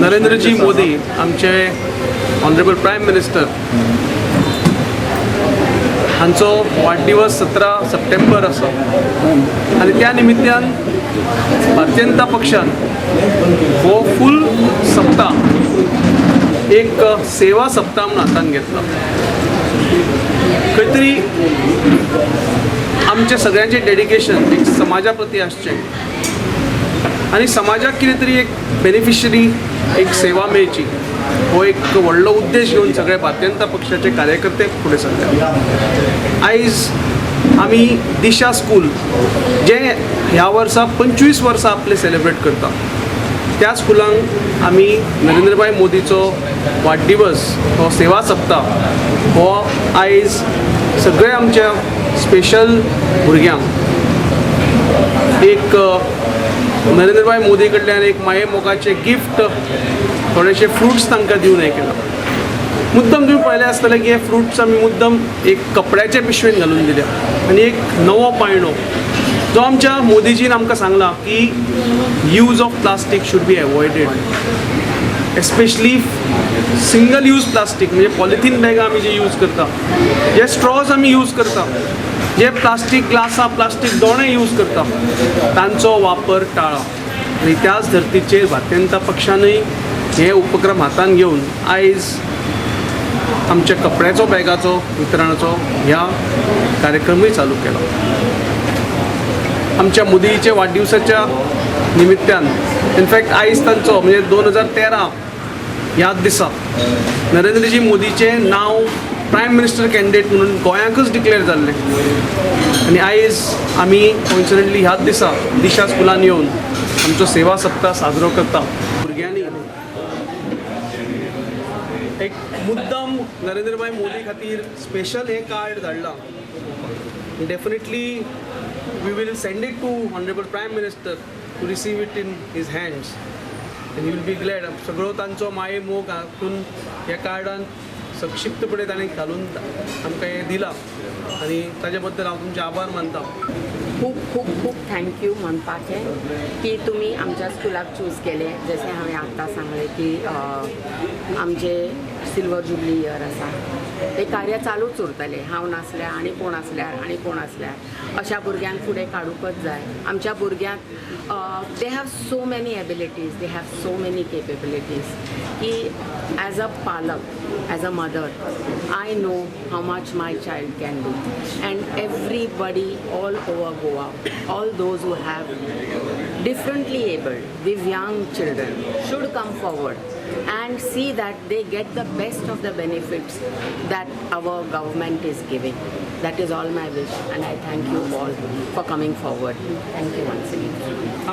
नरेंद्रजी मोदी आमचे honourable prime minister हांचो वाडदिवस 17 September आसा आनी त्या निमित्यान भारतीय जनता पक्षान हो फूल सप्ताह एक सेवा सप्ताह म्हणून हातान घेतला. खंय तरी आमचे सगळ्यांचे डेडिकेशन एक समाजा प्रती आसचें आनी समाजाक कितें तरी एक बेनिफिशरी एक सेवा मेळची हो एक व्हडलो उद्देश घेवन सगळे भारतीय जनता पक्षाचे कार्यकर्ते फुडें सरल्या. आयज आमी दिशा स्कूल जे ह्या वर्सा 25 वर्सां आपले सेलिब्रेट करता त्या स्कुलांक आमी नरेंद्रभाई मोदीचो वाडदिवस हो सेवा सप्ताह हो आयज सगळे आमच्या स्पेशल भुरग्यांक एक नरेंद्रभाई मोदी कडल्यान एक माये मोगाचे गिफ्ट थोडेशे फ्रुट्स तांकां दिवन हें केलां. मुद्दम तुम्ही पळयलें आसतलें की हे फ्रुट्स आमी मुद्दम एक कपड्याचे पिशवेन घालून दिल्या आनी एक नवो पायंडो जो आमच्या मोदीजीन आमकां सांगला की use of plastic should be avoided, especially single use plastic म्हणजे पॉलिथीन बॅगां आमी जे यूज करता, जे स्ट्रॉज आमी यूज करता, जे प्लास्टीक ग्लासां प्लास्टीक दोणे यूज करता तांचो वापर टाळा. आनी त्याच धर्तीचेर भारतीय जनता पक्षानय हे उपक्रम हातान घेवन आयज आमच्या कपड्याचो बॅगाचो वितरणाचो ह्या कार्यक्रमूय चालू केला. आमच्या मोदीच्या वाडदिवसाच्या निमित्यान इनफॅक्ट आयज तांचो म्हणजे 2013 ह्या दिसा नरेंद्रजी मोदीचें नांव प्रायम मिनिस्टर कॅन्डिडेट म्हणून गोंयाकच डिक्लेअर जाल्लें आनी आयज आमी कोइन्सिडंटली ह्याच दिसा दिशा स्कुलान येवन आमचो सेवा सप्ताह साजरो करता. भुरग्यांनी एक मुद्दम नरेंद्रभाई मोदी खातीर स्पेशल हे कार्ड धाडलां. Definitely we will send it to honourable prime minister to receive it in his hands and he will be glad. सगळो तांचो माये मोग हातून ह्या कार्डान संक्षिप्तपणे ताणें घालून आमकां हें दिलां आनी ताजे बद्दल हांव तुमचे आभार मानता. खूब खूब खूब थँक्यू म्हणपाचें की तुमी आमच्या स्कुलाक चूज केले. जशें हांवें आतां सांगलें की आमचे सिल्वर जुबली इयर आसा ते कार्य चालूच उरतलें. हांव नासल्यार आनी कोण आसल्यार आनी कोण आसल्यार अशा भुरग्यांक फुडें काडूकच जाय. आमच्या भुरग्यांक they have so many abilities, they have so many capabilities की ॲज अ पालक, as a mother, I know how much my child can do, and everybody all over Goa, all those who have differently abled, Divyang children should come forward and see that they get the best of the benefits that our government is giving. That is all my wish, and I thank you all for coming forward. Thank you once again.